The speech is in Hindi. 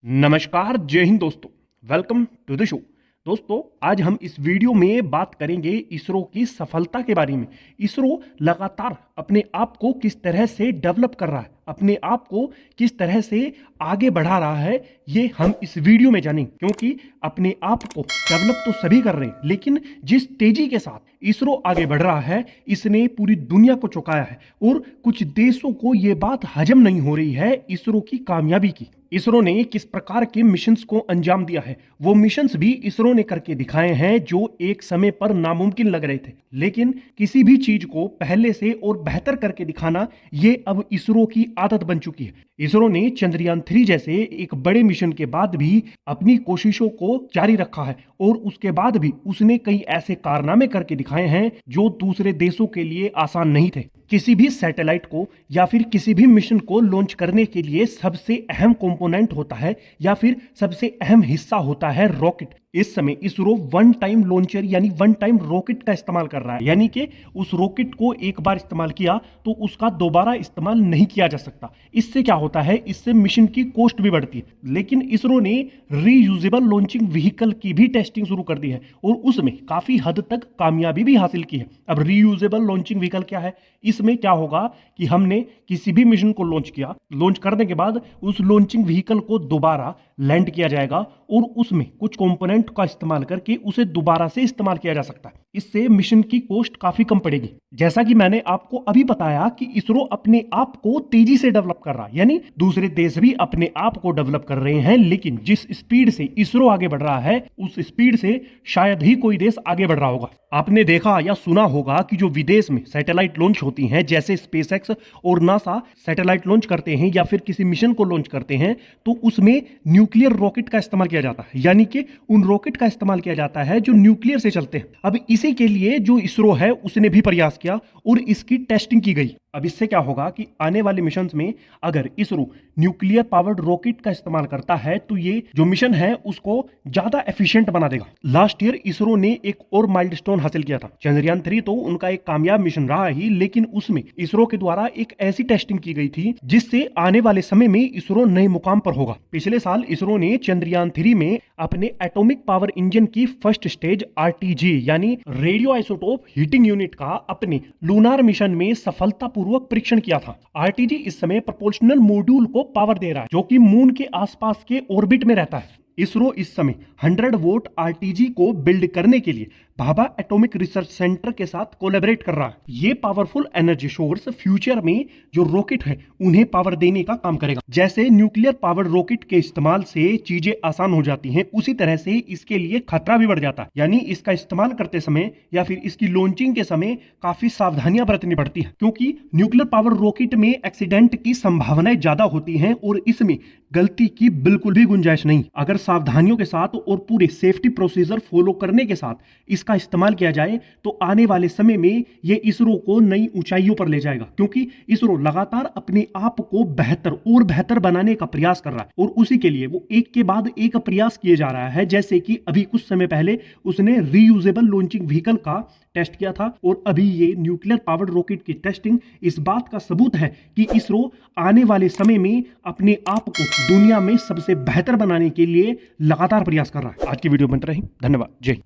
नमस्कार, जय हिंद दोस्तों। Welcome to the show. दोस्तों, आज हम इस वीडियो में बात करेंगे इसरो की सफलता के बारे में। इसरो लगातार अपने आप को किस तरह से डेवलप कर रहा है, अपने आप को किस तरह से आगे बढ़ा रहा है, ये हम इस वीडियो में जानेंगे। क्योंकि अपने आप को डेवलप तो सभी कर रहे हैं, लेकिन जिस तेजी के साथ इसरो आगे बढ़ रहा है, इसने पूरी दुनिया को चौंकाया है और कुछ देशों को ये बात हजम नहीं हो रही है इसरो की कामयाबी की। इसरो ने किस प्रकार के मिशंस को अंजाम दिया है, वो मिशंस भी इसरो ने करके दिखाए हैं जो एक समय पर नामुमकिन लग रहे थे। लेकिन किसी भी चीज को पहले से और बेहतर करके दिखाना, ये अब इसरो की आदत बन चुकी है। इसरो ने चंद्रयान 3 जैसे एक बड़े मिशन के बाद भी अपनी कोशिशों को जारी रखा है और उसके बाद भी उसने कई ऐसे कारनामे करके दिखाए हैं जो दूसरे देशों के लिए आसान नहीं थे। किसी भी सैटेलाइट को या फिर किसी भी मिशन को लॉन्च करने के लिए सबसे अहम कंपोनेंट होता है या फिर सबसे अहम हिस्सा होता है रॉकेट। इस समय इसरो वन टाइम लॉन्चर यानी वन टाइम रॉकेट का इस्तेमाल कर रहा है, यानी कि उस रॉकेट को एक बार इस्तेमाल किया तो उसका दोबारा इस्तेमाल नहीं किया जा सकता। इससे क्या होता है, इससे मिशन की कॉस्ट भी बढ़ती है। लेकिन इसरो ने रीयूजेबल लॉन्चिंग व्हीकल की भी टेस्टिंग शुरू कर दी है और उसमें काफी हद तक कामयाबी भी हासिल की है। अब रीयूजेबल लॉन्चिंग व्हीकल क्या है? इसमें क्या होगा कि हमने किसी भी मिशन को लॉन्च किया, लॉन्च करने के बाद उस लॉन्चिंग व्हीकल को दोबारा लैंड किया जाएगा और उसमें कुछ कंपोनेंट का इस्तेमाल करके उसे दोबारा से इस्तेमाल किया जा सकता है। इससे मिशन की कॉस्ट काफी कम पड़ेगी। जैसा कि मैंने आपको अभी बताया कि इसरो अपने आप को तेजी से डेवलप कर रहा है, यानी दूसरे देश भी अपने आप को डेवलप कर रहे हैं, लेकिन जिस स्पीड से इसरो आगे बढ़ रहा है उस स्पीड से शायद ही कोई देश आगे बढ़ रहा होगा। आपने देखा या सुना होगा कि जो विदेश में सैटेलाइट लॉन्च होती हैं, जैसे स्पेसएक्स और नासा सैटेलाइट लॉन्च करते हैं या फिर किसी मिशन को लॉन्च करते हैं, तो उसमें न्यूक्लियर रॉकेट का इस्तेमाल किया जाता है, यानी कि उन रॉकेट का इस्तेमाल किया जाता है जो न्यूक्लियर से चलते हैं। अब इसी के लिए जो इसरो है उसने भी प्रयास किया और इसकी टेस्टिंग की गई। अब इससे क्या होगा कि आने वाले मिशन में अगर इसरो न्यूक्लियर पावर्ड रॉकेट का इस्तेमाल करता है तो ये जो मिशन है उसको ज्यादा एफिशिएंट बना देगा। लास्ट ईयर इसरो ने एक और माइलस्टोन हासिल किया था। चंद्रयान 3 तो उनका एक कामयाब मिशन रहा ही, लेकिन उसमें इसरो के द्वारा एक ऐसी टेस्टिंग की गई थी जिससे आने वाले समय में इसरो नए मुकाम पर होगा। पिछले साल इसरो ने चंद्रयान 3 में अपने एटॉमिक पावर इंजन की फर्स्ट स्टेज आरटीजी यानी रेडियो आइसोटोप हीटिंग यूनिट का अपने लूनार मिशन में सफलतापूर्वक परीक्षण किया था। आरटीजी इस समय प्रोपोर्शनल मॉड्यूल को पावर दे रहा है जो कि मून के आसपास के ऑर्बिट में रहता है। इसरो इस समय 100 वोल्ट आरटीजी को बिल्ड करने के लिए भाभा एटॉमिक रिसर्च सेंटर के साथ कोलैबोरेट कर रहा है। ये पावरफुल एनर्जी सोर्स फ्यूचर में जो रॉकेट है उन्हें पावर देने का काम करेगा। जैसे न्यूक्लियर पावर रॉकेट के इस्तेमाल से चीजें आसान हो जाती हैं, उसी तरह से इसके लिए खतरा भी बढ़ जाता है। यानी इसका इस्तेमाल करते समय या फिर इसकी लॉन्चिंग के समय काफी सावधानियां बरतनी पड़ती है, क्योंकि न्यूक्लियर पावर रॉकेट में एक्सीडेंट की संभावनाएं ज्यादा होती हैं और इसमें गलती की बिल्कुल भी गुंजाइश नहीं। अगर सावधानियों के साथ और पूरे सेफ्टी प्रोसीजर फॉलो करने के साथ इसका इस्तेमाल किया जाए तो आने वाले समय में यह इसरो को नई ऊंचाइयों पर ले जाएगा, क्योंकि इसरो लगातार अपने आप को बेहतर और बेहतर बनाने का प्रयास कर रहा है और उसी के लिए वो एक के बाद एक प्रयास किए जा रहा है। जैसे कि अभी कुछ समय पहले उसने रीयूजेबल लॉन्चिंग व्हीकल का टेस्ट किया था और अभी ये न्यूक्लियर पावर्ड रॉकेट की टेस्टिंग इस बात का सबूत है कि इसरो आने वाले समय में अपने आप को दुनिया में सबसे बेहतर बनाने के लिए लगातार प्रयास कर रहा है। आज की वीडियो बन रही, धन्यवाद, जय।